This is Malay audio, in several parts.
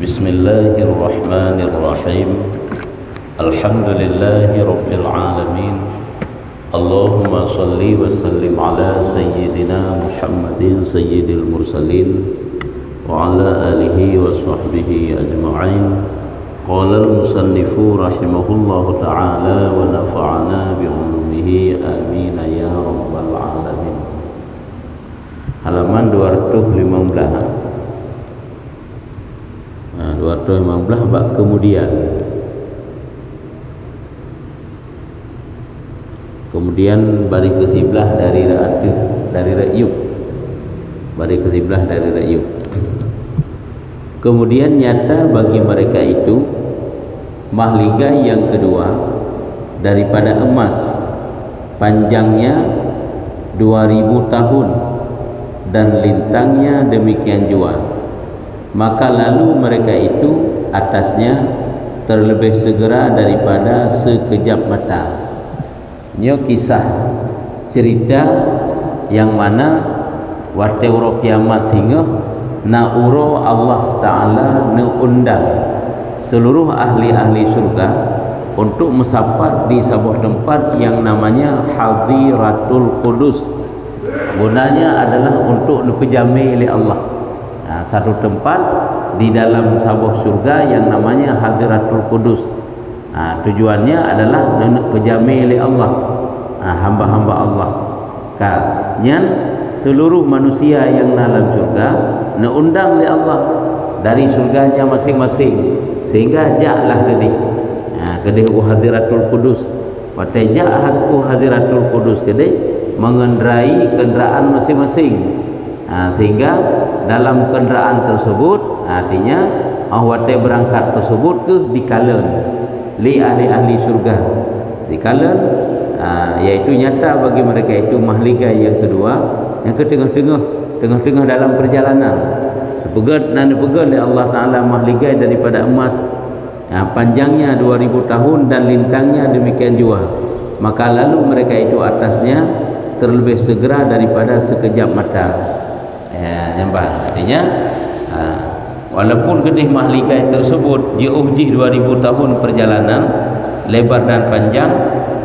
Bismillahirrahmanirrahim. Alhamdulillahi rabbil alamin. Allahumma salli wa sallim ala sayyidina Muhammadin sayyidil mursalin wa ala alihi wa sahbihi ajma'in. Qala al-musannifu rahimahullahu ta'ala wa nafa'ana bi'ulumihi amin ya rabbal alamin. Halaman 215. 215 bab kemudian bari ke siblah dari ra'yub kemudian nyata bagi mereka itu mahligai yang kedua daripada emas, panjangnya 2000 tahun dan lintangnya demikian jua. Maka lalu mereka itu atasnya terlebih segera daripada sekejap mata. Ini kisah cerita yang mana warte uro kiamat hingga na uro Allah Ta'ala ne undang seluruh ahli-ahli surga untuk mesapat di sebuah tempat yang namanya Hadhiratul Qudus. Gunanya adalah untuk dipejami oleh Allah. Satu tempat di dalam sebuah surga yang namanya Hadhiratul Qudus. Tujuannya adalah nak pejami oleh Allah, hamba-hamba Allah. Nyan seluruh manusia yang dalam surga nak undang oleh Allah dari surganya masing-masing, sehingga jaklah gedih Hadhiratul Qudus. Patai jak Hadhiratul Qudus gedih mengendarai kenderaan masing-masing. Sehingga dalam kenderaan tersebut artinya awate berangkat tersebut ke dikalen li ahli-ahli surga dikalen, iaitu nyata bagi mereka itu mahligai yang kedua yang ke tengah-tengah dalam perjalanan pegat oleh Allah Ta'ala mahligai daripada emas, panjangnya 2000 tahun dan lintangnya demikian jua. Maka lalu mereka itu atasnya terlebih segera daripada sekejap mata. Nampak artinya walaupun gedih mahligai tersebut diuji 2000 tahun perjalanan lebar dan panjang,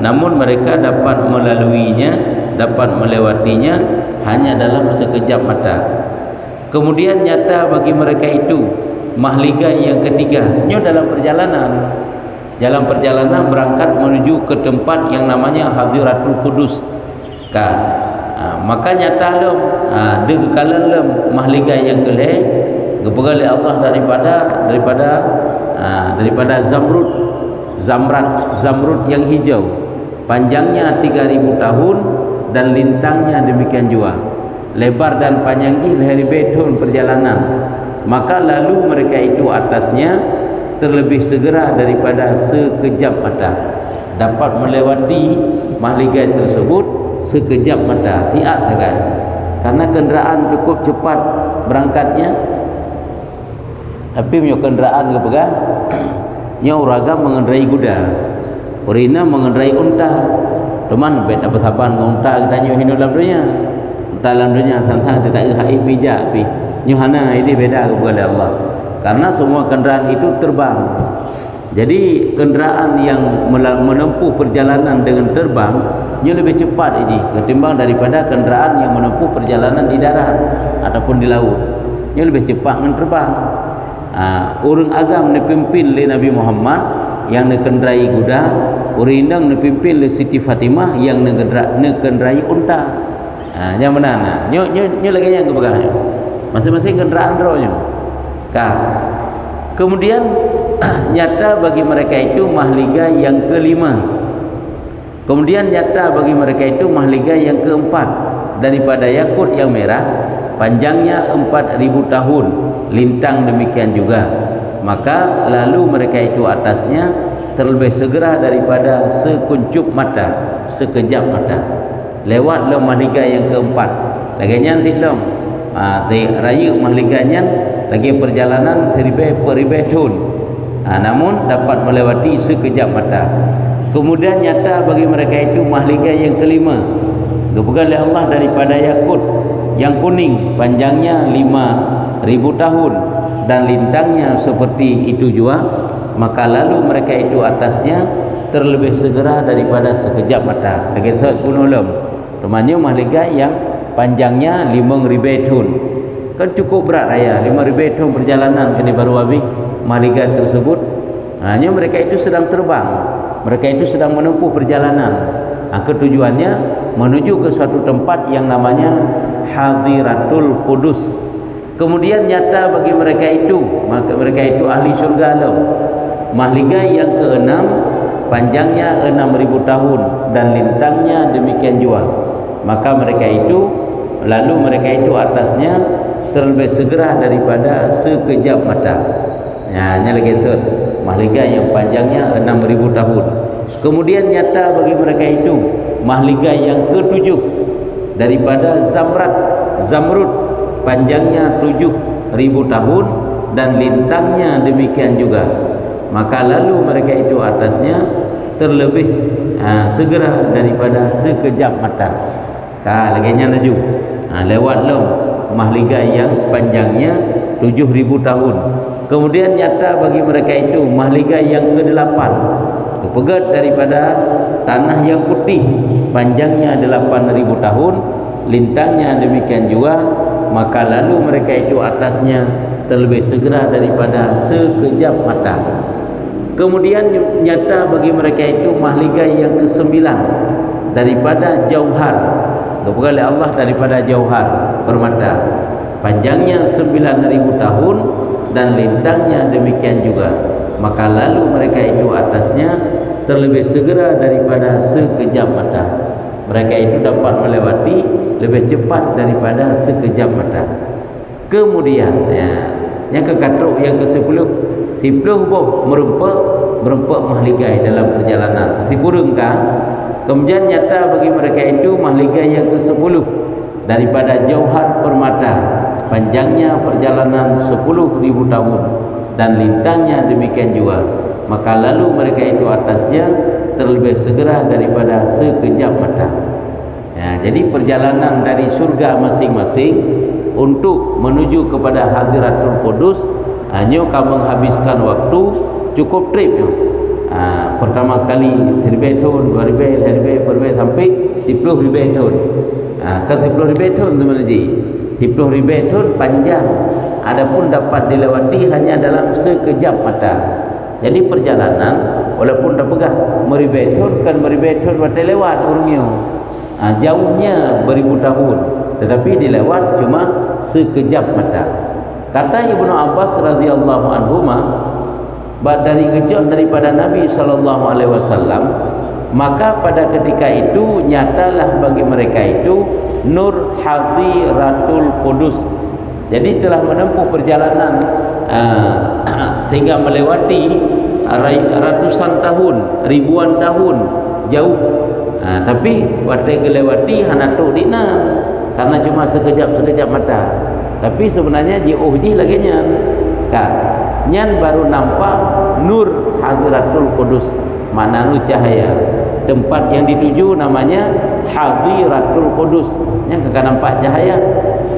namun mereka dapat melaluinya, dapat melewatinya hanya dalam sekejap mata. Kemudian nyata bagi mereka itu mahligai yang ketiga nyo dalam perjalanan berangkat menuju ke tempat yang namanya Hadhiratul Qudus. Maka nyata lem de kekalan lem mahligai yang kelih gepegal Allah daripada zamrud yang hijau, panjangnya 3000 tahun dan lintangnya demikian jua, lebar dan panjangnya lehari beton perjalanan. Maka lalu mereka itu atasnya terlebih segera daripada sekejap mata, dapat melewati mahligai tersebut sekejap mata, fiat kan, karena kenderaan cukup cepat berangkatnya. Tapi punya kenderaan ke pegah nya uraga mengendarai kuda, urina mengendarai unta. Teman bet apa saban dengan unta kita nyu hinu dalam dunia, unta dalam dunia tentang tidak hai bijak pi nyuhana ini beda kepada Allah, karena semua kenderaan itu terbang. Jadi kenderaan yang menempuh perjalanan dengan terbang nya lebih cepat ini ketimbang daripada kenderaan yang menempuh perjalanan di darat ataupun di laut. Nya lebih cepat dengan terbang. Urang agam dipimpin oleh Nabi Muhammad yang dikendarai kuda, urang indang dipimpin oleh Siti Fatimah yang dikendarai unta. Yang mana? Nya lagi yang kebagahnya. Masing-masing kenderaan rohnya. Kemudian nyata bagi mereka itu mahligai yang kelima. Kemudian nyata bagi mereka itu mahligai yang keempat daripada yakut yang merah, panjangnya 4000 tahun, lintang demikian juga. Maka lalu mereka itu atasnya terlebih segera daripada sekuncup mata, sekejap mata. Lewat lo mahligai yang keempat. Lagi nyantik dong. Raya mahligainya lagi perjalanan seribu tahun. Namun dapat melewati sekejap mata. Kemudian nyata bagi mereka itu mahligai yang kelima, dipegang oleh Allah daripada yakut yang kuning, panjangnya 5000 tahun dan lintangnya seperti itu juga, maka lalu mereka itu atasnya terlebih segera daripada sekejap mata. Lagi satu pun ulum temannya mahligai yang panjangnya 5.000 tahun, kan cukup berat raya 5.000 tahun perjalanan kini baru habis mahligai tersebut. Hanya mereka itu sedang terbang, mereka itu sedang menempuh perjalanan. Ketujuannya menuju ke suatu tempat yang namanya Hadiratul Qudus. Kemudian nyata bagi mereka itu, maka mereka itu ahli syurga alam. Mahligai yang keenam panjangnya 6.000 tahun dan lintangnya demikian juga. Maka mereka itu, lalu mereka itu atasnya terlebih segera daripada sekejap mata. Hanya lagi tu mahligai yang panjangnya 6.000 tahun. Kemudian nyata bagi mereka itu mahligai yang ketujuh daripada Zamrud, panjangnya 7.000 tahun dan lintangnya demikian juga. Maka lalu mereka itu atasnya terlebih segera daripada sekejap mata. Lagi nya laju lewat lom mahligai yang panjangnya 7.000 tahun. Kemudian nyata bagi mereka itu mahligai yang ke-8, kepegat daripada tanah yang putih, panjangnya 8.000 tahun, lintangnya demikian juga. Maka lalu mereka itu atasnya terlebih segera daripada sekejap mata. Kemudian nyata bagi mereka itu mahligai yang ke-9 daripada jauhar, kepegat oleh Allah daripada jauhar permata, panjangnya 9.000 tahun dan lintangnya demikian juga. Maka lalu mereka itu atasnya terlebih segera daripada sekejap mata. Mereka itu dapat melewati lebih cepat daripada sekejap mata. Kemudian yang kekatruk yang ke-10 boh merempak mahligai dalam perjalanan. Si kurungkah? Kemudian nyata bagi mereka itu mahligai yang ke-10 daripada jauhar permata, panjangnya perjalanan 10.000 tahun dan lintangnya demikian juga. Maka lalu mereka itu atasnya terlebih segera daripada sekejap mata. Jadi perjalanan dari surga masing-masing untuk menuju kepada Hadiratul Qudus hanya kamu menghabiskan waktu cukup trip. Pertama sekali 1.000 tahun, 2.000, 3.000 sampai 10.000 tahun. Ke 10.000 tahun teman haji, 10.000 tahun panjang, adapun dapat dilewati hanya dalam sekejap mata. Jadi perjalanan walaupun dah pegah meribu tahun, kan meribu tahun batal lewat orangnya, jauhnya beribu tahun, tetapi dilewat cuma sekejap mata. Kata Ibnu Abbas radhiyallahu anhuma, dari gejak daripada Nabi SAW, maka pada ketika itu nyatalah bagi mereka itu nur Hadiratul Qudus. Jadi telah menempuh perjalanan sehingga melewati ratusan tahun, ribuan tahun jauh. Tapi waktu melewati hanatuk dinam karena cuma sekejap mata. Tapi sebenarnya diuji lagi nyan baru nampak nur Hadiratul Qudus, mana nu cahaya. Tempat yang dituju namanya Hadiratul Qudus, yang akan nampak cahaya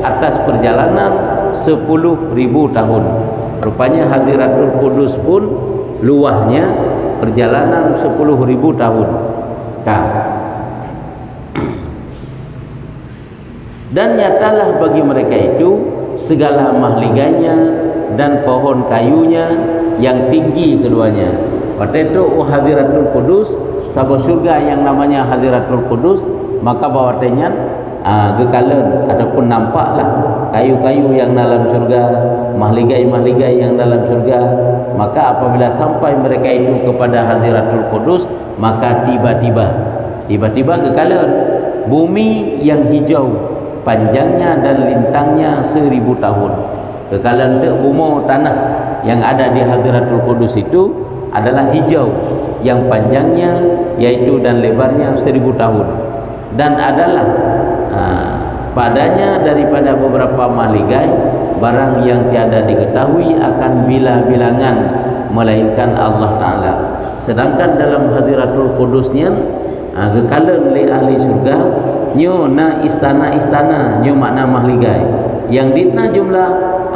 atas perjalanan 10.000 tahun. Rupanya Hadiratul Qudus pun luahnya perjalanan 10.000 tahun. Dan nyatalah bagi mereka itu segala mahligainya dan pohon kayunya yang tinggi keduanya. Waktu itu Hadiratul Qudus, sabah surga yang namanya Hadiratul Qudus, maka bawatnya gekalan ataupun nampaklah kayu-kayu yang dalam surga, mahligai-mahligai yang dalam surga. Maka apabila sampai mereka itu kepada Hadiratul Qudus, maka tiba-tiba gekalan bumi yang hijau, panjangnya dan lintangnya 1.000 tahun. Kekalan bumi tanah yang ada di Hadiratul Qudus itu adalah hijau, yang panjangnya yaitu dan lebarnya 1.000 tahun, dan adalah padanya daripada beberapa mahligai barang yang tiada diketahui akan bilangan melainkan Allah Ta'ala. Sedangkan dalam Hadiratul Qudusnya kekalan oleh ahli surga nyo na istana-istana nyo makna mahligai yang ditna jumlah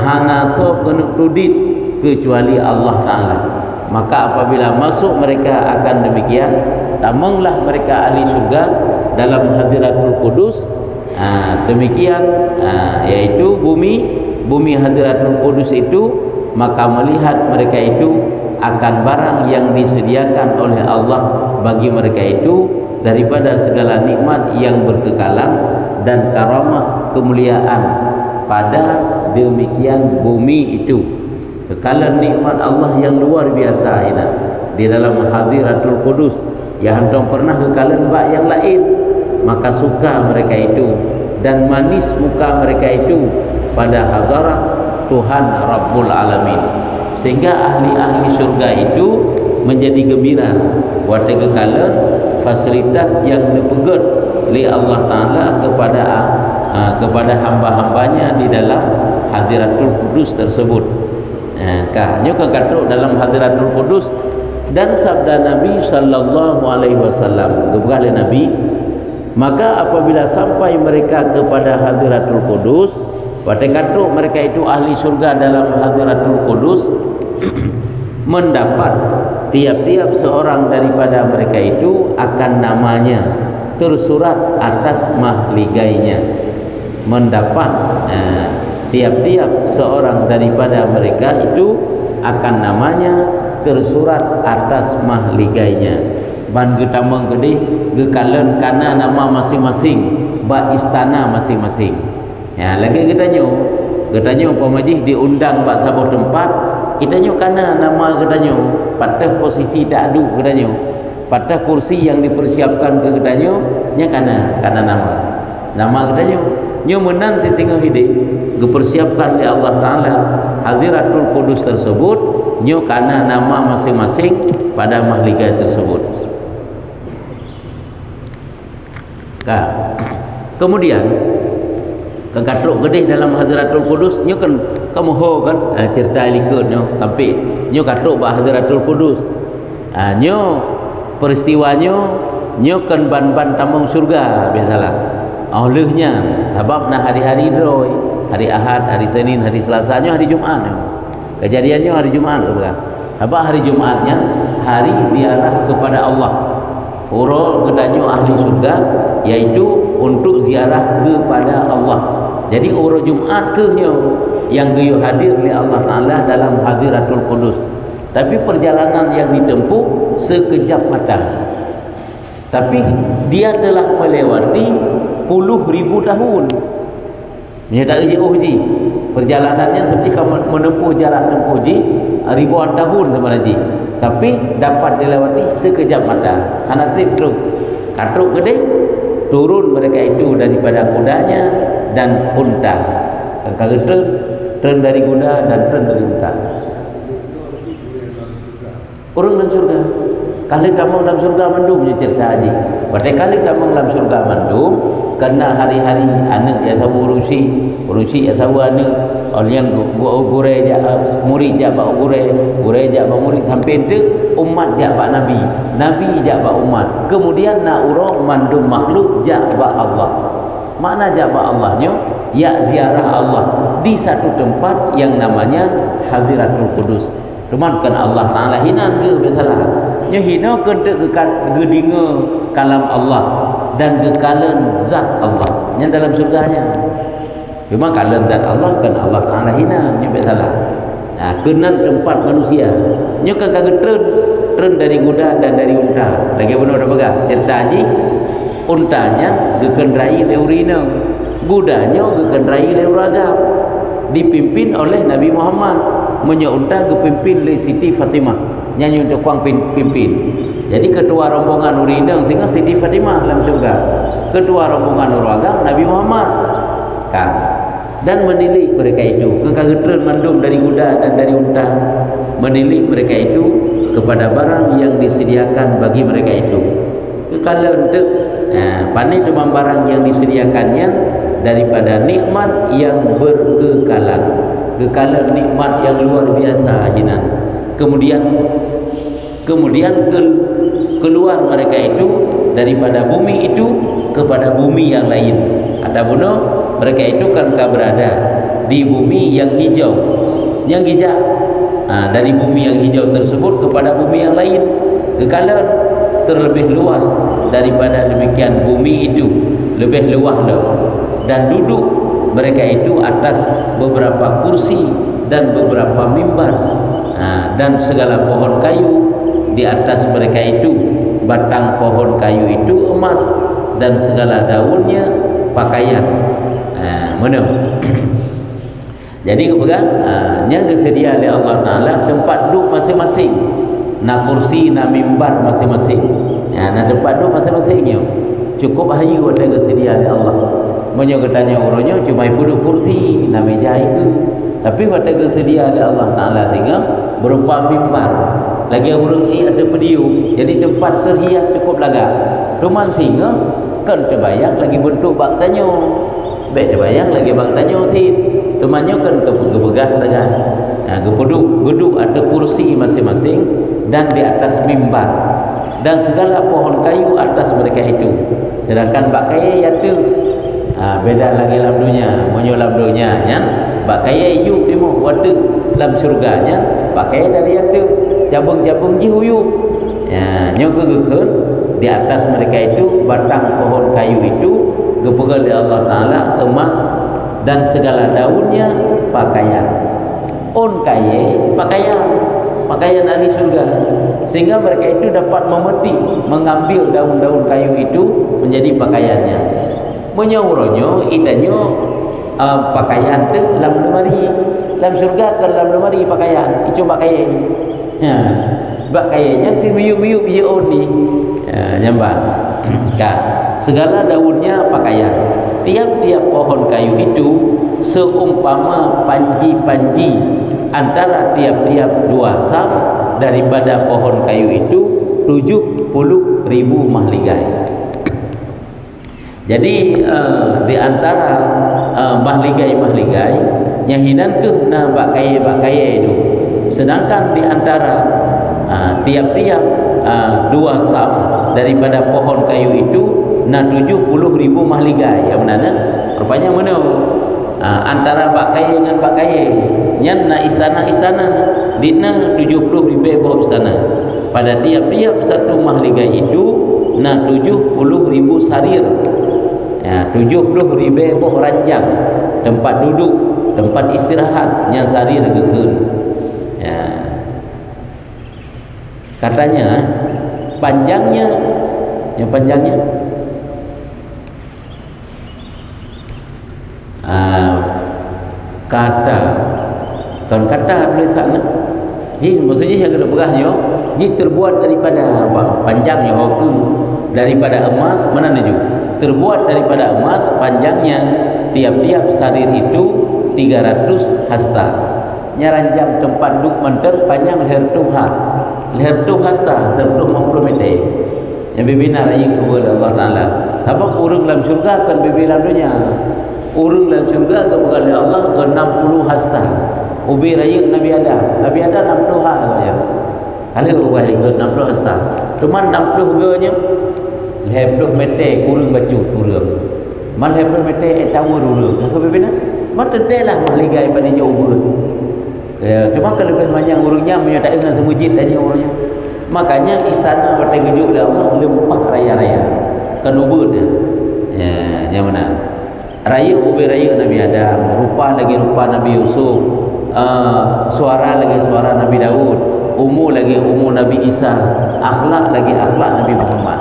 hanatho kenuk tudit kecuali Allah Ta'ala. Maka apabila masuk mereka akan demikian, tamanglah mereka ahli surga dalam hadiratul qudus. Demikian yaitu bumi hadiratul qudus itu, maka melihat mereka itu akan barang yang disediakan oleh Allah bagi mereka itu daripada segala nikmat yang berkekalan dan karamah kemuliaan pada demikian bumi itu. Kekalan nikmat Allah yang luar biasa ini di dalam hadiratul qudus. Yang hendak pernah kekalan bak yang lain, maka suka mereka itu dan manis muka mereka itu pada hadirat Tuhan Rabbul Alamin, sehingga ahli-ahli surga itu menjadi gembira buat kekalan fasilitas yang dipegat oleh Allah Ta'ala kepada hamba-hambanya di dalam hadiratul qudus tersebut. Nyo kekatuk dalam hadiratul qudus. Dan sabda Nabi sallallahu alaihi wasallam kepada Nabi, maka apabila sampai mereka kepada hadiratul qudus, pada katuk mereka itu ahli surga dalam hadiratul qudus, mendapat tiap-tiap seorang daripada mereka itu akan namanya tersurat atas mahligainya. Mendapat tiap-tiap seorang daripada mereka itu akan namanya tersurat atas mahligainya. Ban getamang gede gekalan kana nama masing-masing ba istana masing-masing. Ya, lagi getanyo pemajih diundang bak sabuh tempat, itanyo kana nama getanyo, patah posisi tak adu getanyo, patah kursi yang dipersiapkan ke getanyo nya kana nama getanyo. Nyo menan di tengah hidup dipersiapkan oleh Allah Ta'ala hadiratul qudus tersebut, nyo kana nama masing-masing pada mahligai tersebut. Kemudian kekatruk gede dalam hadiratul qudus, nyo kan kamu ho kan cerita likut nyo tapi nyo katruk bah hadiratul qudus. Nyo peristiwanya nyo kan ban-ban tamang surga biasalah. Olehnya sebab nah hari-hari droi, hari Ahad, hari Senin, hari Selasanya, hari Jumat. Kejadiannya hari Jumat bukan? Apa hari Jumatnya? Hari ziarah kepada Allah. Uro getanyo ahli surga yaitu untuk ziarah kepada Allah. Jadi uro Jumat kehnyo yang geyo hadir oleh Allah Ta'ala dalam hadiratul qudus. Tapi perjalanan yang ditempuh sekejap mata. Tapi dia telah melewati puluh ribu tahun. Ini tak uji. Perjalanannya seperti kamu menempuh jarak tempuh ribuan tahun teman haji. Tapi dapat dilewati sekejap mata. Anak trip tu katruk gede, turun mereka itu daripada kudanya dan unta. Kalau turun dari kuda dan turun dari unta. Orang dalam surga. Kali tamang dalam surga mandum je cerita haji. Pada kali tamang dalam surga mandum, kerana hari-hari anak yang tahu urusi yang tahu anak yang gure jak murid jak bak gure jak bak murid sampai tu umat jak bak nabi jak bak umat, kemudian nak urang mandum makhluk jak bak Allah. Makna jak bak Allahnya ya ziarah Allah di satu tempat yang namanya hadiratul qudus. Cuman kan Allah Ta'ala hina ke biasalah nya hina ke gedinga kalam Allah dan gekalan zat Allah nya dalam surganya. Cuma kalan zat Allah kan Allah Ta'ala hina nya biasalah. Kenan tempat manusia nya kan kagak tren dari kuda dan dari unta. Lagi benar dah pegang cerita haji, untanya gekendrai leurina, kudanya gekendrai leuragam, dipimpin oleh Nabi Muhammad. Menyeunta kepimpin oleh Siti Fatimah, nyanyi untuk kuang pimpin. Jadi ketua rombongan urinang sehingga Siti Fatimah dalam surga, ketua rombongan uragam Nabi Muhammad dan menilik mereka itu kekagetan mandum dari kuda dan dari unta, menilik mereka itu kepada barang yang disediakan bagi mereka itu. Kalau untuk pandai cuma barang yang disediakannya daripada nikmat yang berkekalan, kekalan nikmat yang luar biasa hina. Kemudian keluar mereka itu daripada bumi itu kepada bumi yang lain. Ada bunuh mereka itu kan berada di bumi yang hijau, yang hijau, dari bumi yang hijau tersebut kepada bumi yang lain, kekalan terlebih luas daripada demikian. Bumi itu lebih luas dan duduk mereka itu atas beberapa kursi dan beberapa mimbar, dan segala pohon kayu di atas mereka itu, batang pohon kayu itu emas, dan segala daunnya pakaian. Mana? Jadi yang disedia oleh Allah Ta'ala tempat duduk masing-masing, na kursi, na mimbar masing-masing, na tempat duduk masing-masing. Cukup hayu ada disedia oleh Allah. Menyo katanya orangnya cuma duduk kursi, na meja itu, tapi ada disedia oleh Allah Ta'ala tinggal berupa mimbar. Lagi orang ada pedium, jadi tempat terhias cukup lagak. Rumah tinggal kan terbayang lagi bentuk bang tanyo, baik terbayang lagi bang tanyo sit. Temannya kan kebegah tangan. Geduk ada kursi masing-masing dan di atas mimbar, dan segala pohon kayu atas mereka itu. Sedangkan bak kaya ada, beda lagi labdunya, monyo labdunya, kan? Bak kaya yuk timu wadu dalam surganya, bak kaya dari ada cabang-cabang jihuyuk. Nyokegeken di atas mereka itu batang pohon kayu itu gepegal oleh Allah Ta'ala emas, dan segala daunnya pakaian. On kaya pakaian ahli surga, sehingga mereka itu dapat memetik, mengambil daun-daun kayu itu menjadi pakaiannya. Menyauronyo idanyo pakaian tu dalam lemari, dalam surga ke dalam lemari pakaian itu pakaian. Bak kayaknya miyuk-miyuk biji oni nyambang kan, segala daunnya pakaian. Tiap-tiap pohon kayu itu seumpama panji-panji antara tiap-tiap dua saf daripada pohon kayu itu 70.000 mahligai. Jadi di antara mahligai-mahligai nyahinan ke na bak kaya itu, sedangkan di antara tiap-tiap dua saf daripada pohon kayu itu na 70.000 mahligai. Yang mana? Rupanya mana? Antara bak kaya dengan bak kaya nyan na istana-istana ditna 70.000 bawah istana. Pada tiap-tiap satu mahligai itu na 70.000 sarir, 70.000 bawah ranjang, tempat duduk, tempat istirahat yang sarir gegeken. Katanya panjangnya, yang panjangnya kata tulisan ji, maksudnya yang kena pegahnya ji terbuat daripada apa? Panjangnya hoku daripada emas, mana naju terbuat daripada emas, panjangnya tiap-tiap sarir itu 300 hasta. Nyaranjang tempat duduk menter panjang leher tu hasta 150 meter. Yang bibina raya kepada Allah Ta'ala. Sebab orang dalam syurga akan bibina dunia. Orang dalam syurga akan berkata Allah 60 hasta. Ubi raya Nabi Adam 60 hasta. Kalau ubah dia 60 hasta. Cuma 60 ganya 20 meter kurang baju kurang. Man 20 meter tahu dulu. Aku bibina. Mata telah mahligai pada jauh ber. Cuma kalau lebih banyak orangnya menyertai dengan semujid tanya orangnya. Makanya istana pada gejuk oleh Allah lempah raya-raya. Kan ubud dia. Yang mana? Raya ubud raya Nabi Adam, rupa lagi rupa Nabi Yusuf, suara lagi suara Nabi Daud, umur lagi umur Nabi Isa, akhlak lagi akhlak Nabi Muhammad.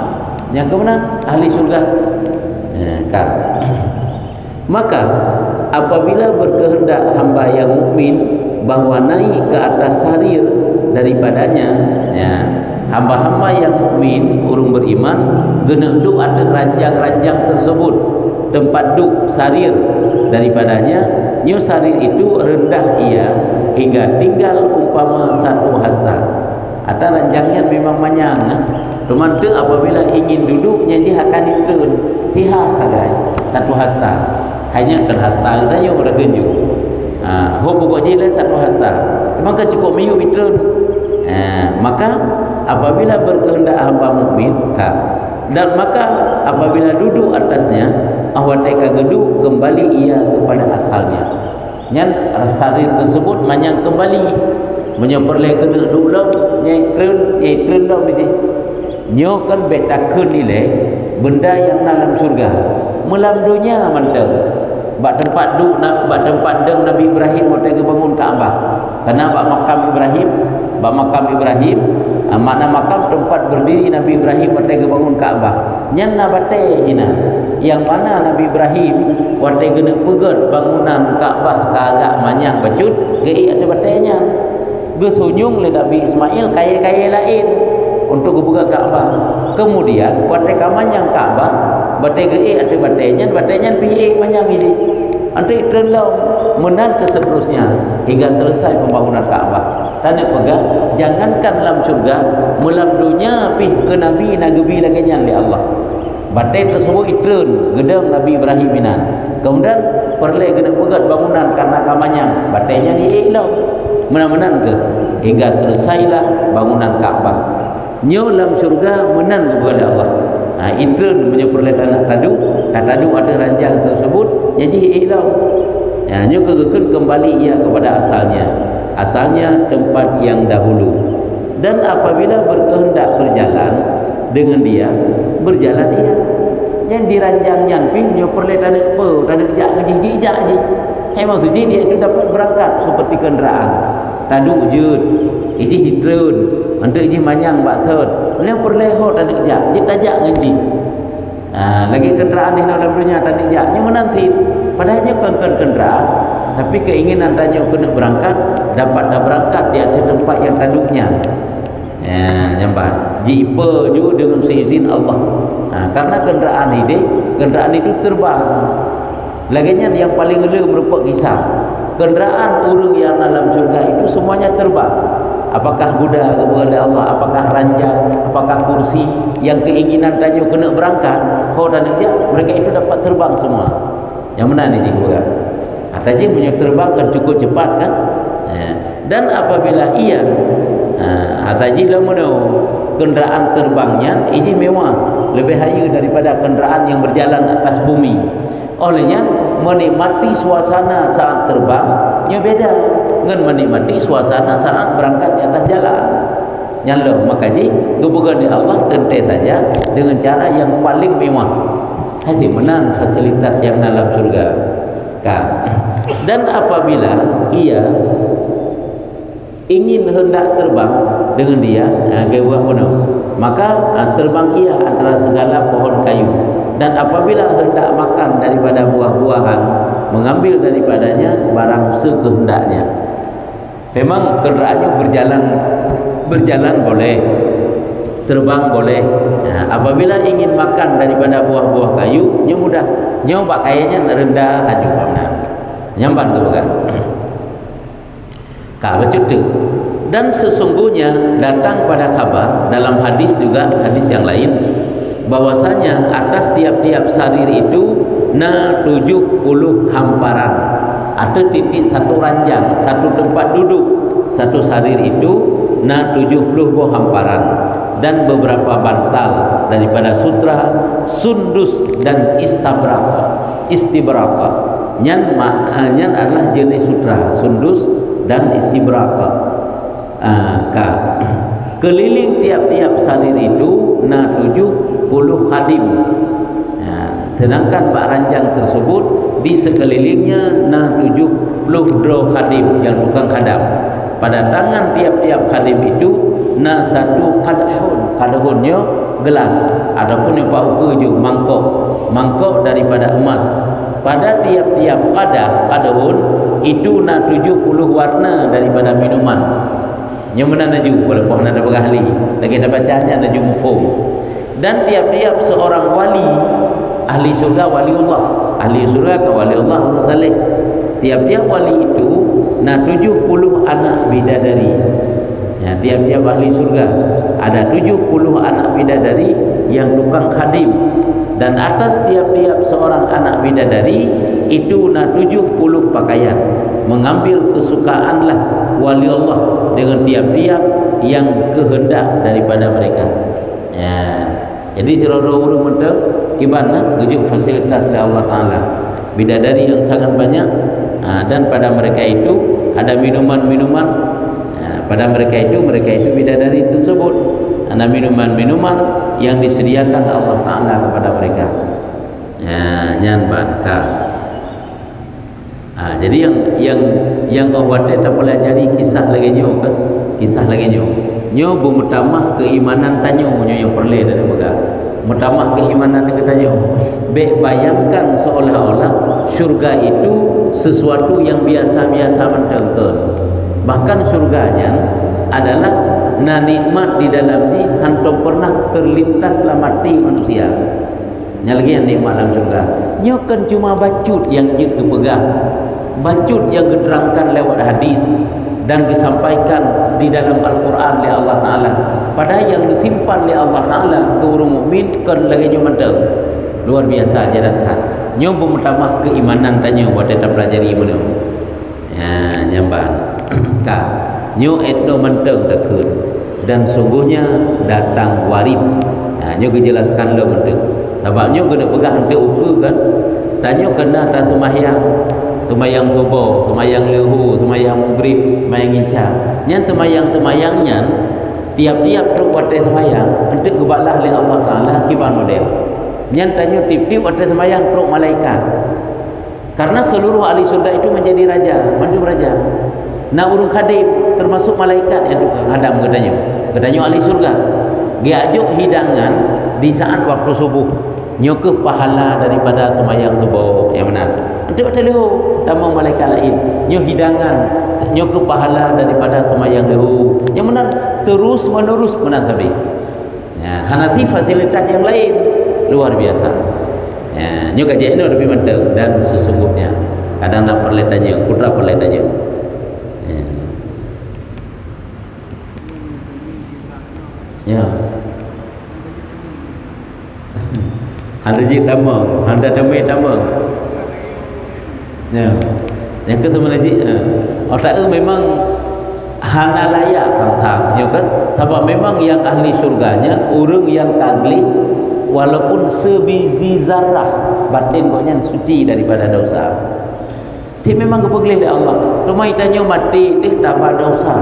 Yang kemana? Ahli surga. Kan. Maka apabila berkehendak hamba yang mukmin bahawa naik ke atas sarir daripadanya, hamba-hamba yang mukmin urung beriman kena duduk ada ranjang-ranjang tersebut, tempat duduk sarir daripadanya. Nyo sarir itu rendah ia hingga tinggal umpama satu hasta. Atau ranjangnya memang banyak. Cuma tu apabila ingin duduknya dia akan diturun sihat saja satu hasta. Hanya kan hasta kita yang udah genjuk. Pokok je lah satu hasta. Maka cukup miyuk bitrun. Maka apabila berkehendak hamba mukmin dan maka apabila duduk atasnya awateka geduk kembali ia kepada asalnya. Nyan sarir tersebut manyang kembali menyeperleh kena dulu nyai tren dah biji nyo kan betakeun nilai benda yang dalam surga melam dunia mantap bak tempat bak tempat deng Nabi Ibrahim waktu bangun Kaabah karena bak makam Ibrahim makna makam tempat berdiri Nabi Ibrahim waktu bangun Kaabah nyan na bate hina yang mana Nabi Ibrahim waktu kena pegat bangunan Kaabah kagak manyang bacut gei ada batenya gesunyung le Nabi Ismail kaya-kaya lain untuk buka Kaabah. Kemudian waktu kamanyang Kaabah bate gei ada batenya piye manyang ini antai terlalu menan ke seterusnya hingga selesai pembangunan Kaabah. Tanda pegang jangankan dalam surga melam dunia pi ke Nabi nagebi lagi nyan li Allah. Bate tersebut itreun gedang Nabi Ibrahim inan. Kemudian perle gede pegat bangunan karena kamanyang batenya ni ilau. Menan ke hingga selesailah bangunan Kaabah. Nyo dalam surga menan kepada Allah. Itreun menyeperle tanah tadu ada ranjang tersebut jadi ilau. Nyo kegekeun kembali ia kepada asalnya tempat yang dahulu. Dan apabila berkehendak berjalan dengan dia berjalan dia yang diranjang nyanpi nyo perle tanah jak ngejijak je maksud dia itu dapat berangkat seperti kenderaan tadu ujud iji hidrun untuk iji manyang baksud yang perle ho tanah jak tajak ngeji lagi kenderaan di dalam dunia tanah jak nyo menanti padahalnya kan kenderaan tapi keinginan tanya kena berangkat dapat dah berangkat di atas tempat yang taduknya nyambat jipa juga dengan seizin Allah. Karena kenderaan itu terbang laginya yang paling ngelu merupakan kisah kenderaan orang yang dalam surga itu semuanya terbang, apakah kuda kepada Allah, apakah ranjang, apakah kursi yang keinginan tanya kena berangkat dan mereka itu dapat terbang semua. Yang mana ni jika katanya punya terbang kan cukup cepat kan. Dan apabila ia katanya lamano kenderaan terbangnya ini mewah lebih haya daripada kenderaan yang berjalan atas bumi. Olehnya menikmati suasana saat terbangnya beda dengan menikmati suasana saat berangkat di atas jalan. Nyalo makanya kebukan di Allah tentu saja dengan cara yang paling mewah. Hasil menang fasilitas yang dalam surga. Dan apabila ia ingin hendak terbang dengan dia maka terbang ia antara segala pohon kayu. Dan apabila hendak makan daripada buah-buahan mengambil daripadanya barang sekehendaknya. Memang kenderaannya berjalan boleh, terbang boleh. Apabila ingin makan daripada buah-buah kayu nya mudah, nyoba kayaknya rendah aju benar nyamban tu kan betul. Dan sesungguhnya datang pada kabar dalam hadis juga, hadis yang lain, bahwasanya atas tiap-tiap sarir itu 70 hamparan. Ada titik satu ranjang, satu tempat duduk, satu sarir itu 70 buah hamparan dan beberapa bantal daripada sutra, sundus dan istibraqah. Nyan adalah jenis sutra, sundus dan istibraqah. Keliling tiap-tiap sarir itu 70 khadim. Sedangkan bak ranjang tersebut di sekelilingnya 70 dro khadim yang bukan khadam. Pada tangan tiap-tiap khadim itu satu kadahunnya gelas, adapun yang pauke je mangkok daripada emas. Pada tiap-tiap kadahun itu 70 warna daripada minuman. Yang mana naju walaupun ada berahli lagi ada bacanya naju mufhum. Dan tiap-tiap seorang wali ahli surga, waliullah, ahli surga ke waliullah urus saleh. Tiap-tiap wali itu 70 anak bidadari. Tiap-tiap ahli surga ada 70 anak bidadari yang tukang khadim. Dan atas tiap-tiap seorang anak bidadari itu 70 pakaian. Mengambil kesukaanlah wali Allah dengan tiap-tiap yang kehendak daripada mereka. Jadi seluruh mentek kibana gejuk fasilitas oleh Allah Taala. Bidadari yang sangat banyak Dan pada mereka itu ada minuman-minuman, pada mereka itu bidadari tersebut ada minuman-minuman yang disediakan Allah Ta'ala kepada mereka. Nyan banka. Jadi yang awak tak pelajari kisah lagi nyo kan, kisah lagi nyo bermutamah keimanan tanyo yang perlu dari mereka. Mutamah keimanan kita tanyo. Bayangkan seolah-olah syurga itu sesuatu yang biasa-biasa mentengken. Bahkan syurganya adalah nikmat di dalam ni hantu pernah terlintas dalam hati manusia. Yang lagi yang nikmat dalam syurga nyo kan cuma bacut yang jid kepegang, bacut yang diterangkan lewat hadis dan disampaikan di dalam Al-Quran oleh Allah Ta'ala. Padahal yang disimpan oleh Allah Ta'ala ke orang mukmin kan lagi nyo menteng luar biasa jadatkan nyo bermutamah keimanan tanya buat kita pelajari mana nyamban kan nyo etno menteng takut dan sungguhnya datang warid. Nyo kejelaskan lo menteng sebab nyo kena pegang hantar ukur kan, tanya kena atas semayang subuh, semayang lehu, semayang maghrib, semayang isya. Yang semayang-semayangnya tiap-tiap truk watai semayang untuk kebalah oleh Allah Ta'ala kiban model. Yang tanya tip-tip watai semayang truk malaikat. Karena seluruh ahli surga itu menjadi raja, mandu raja. Nah urung khadim termasuk malaikat yang tukang hadam katanya ahli surga. Dia ajuk hidangan di saat waktu subuh. Nyokeh pahala daripada semayang subuh yang benar. Nanti waktu lehu sama malaikat lain. Nyo hidangan, nyokeh pahala daripada semayang lehu. Yang benar terus menerus benar tadi. Hanasi fasilitas yang lain luar biasa. Nyo kajian ini lebih mantap dan sesungguhnya kadang nak perlu tanya, putra perlu tanya. Ya. Handa jik tamang, handa damai tamang. Ya. Yang ke teman jik otak memang hana layak tentang, ya kan? Sebab memang yang ahli surganya orang yang taglih walaupun sebiji zarah batin koknya suci daripada dosa. Dia memang kepeglih oleh Allah. Cuma itanya mati dia tambah dosa.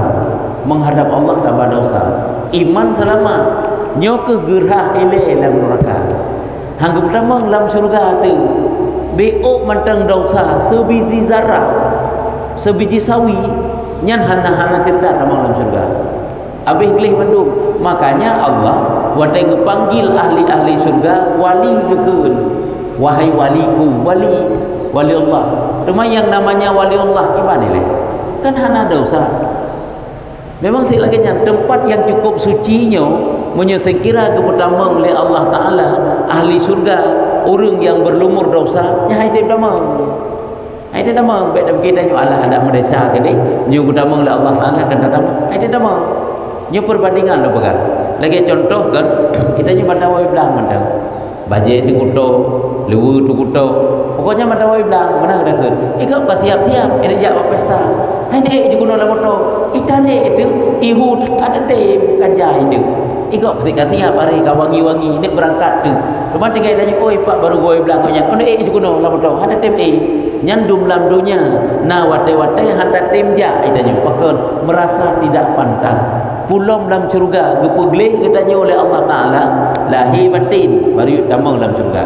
Menghadap Allah tambah dosa. Iman selamat. Nyo ke gerah elek dalam neraka. Hang pertama dalam syurga tu beok mentang dosa sebiji zarah, sebiji sawi nyan hana-hana cerita dalam syurga. Habis gelih mendung. Makanya Allah watai ngepanggil ahli-ahli syurga wali gekeun. Wahai waliku, wali Allah. Cuma yang namanya wali Allah gimana leh? Kan hana dosa. Memang silaganya tempat yang cukup sucinya menyesekira pertama oleh Allah Ta'ala ahli surga orang yang berlumur dosa ya hai pertama hai pertama baik dah kita nyu Allah ada medesa gini nyu pertama oleh Allah Ta'ala akan datang hai pertama nyu perbandingan lo pegang lagi contoh kan kita nyu mandawai belang mandang baje itu kuto lewu tu kuto pokoknya mandawai belang mana dah kan ikut pas siap-siap ini jak pesta hai dek je kuno la moto itane itu ihu ada tem kanjai itu ikut pasti kasih hari kau wangi-wangi ni berangkat tu cuma tinggal tanya oi pak baru goi belakangnya oh je kuno la moto ada tem nyandum lam dunia na wate-wate hantar tem ja itanya pakon merasa tidak pantas pulang dalam syurga gepeglih katanya oleh Allah Ta'ala lahir batin baru tamang dalam syurga.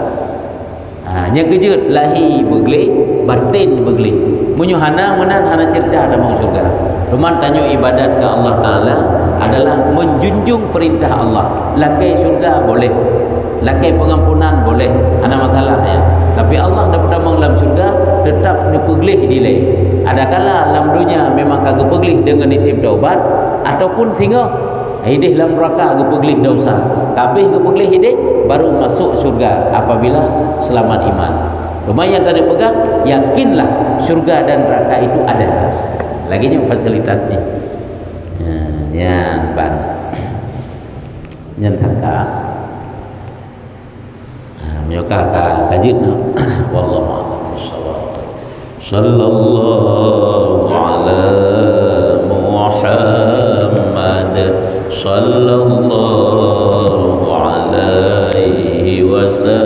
Yang kejut lahir beglih batin beglih menyuhana menan hana cerita dalam syurga. Cuman tanya ibadat ke Allah Ta'ala adalah menjunjung perintah Allah. Lakai syurga boleh, lakai pengampunan boleh, hana masalah ya. Tapi Allah dah pertama dalam syurga tetap dipeglih dilai. Adakala dalam dunia memang kagak peglih dengan itib taubat ataupun sehingga hidih dalam neraka gepeglih dosa. Kabeh gepeglih hidih baru masuk syurga apabila selamat iman. Lumayan tadi pegang yakinlah syurga dan neraka itu ada. Lagi ni fasilitas ni. Ya, ban. Nhân thằng cả. Nhiều cả kajit no. Wallahu a'lam bissawab. Sallallahu ala Muhammad sallallahu alaihi wasallam.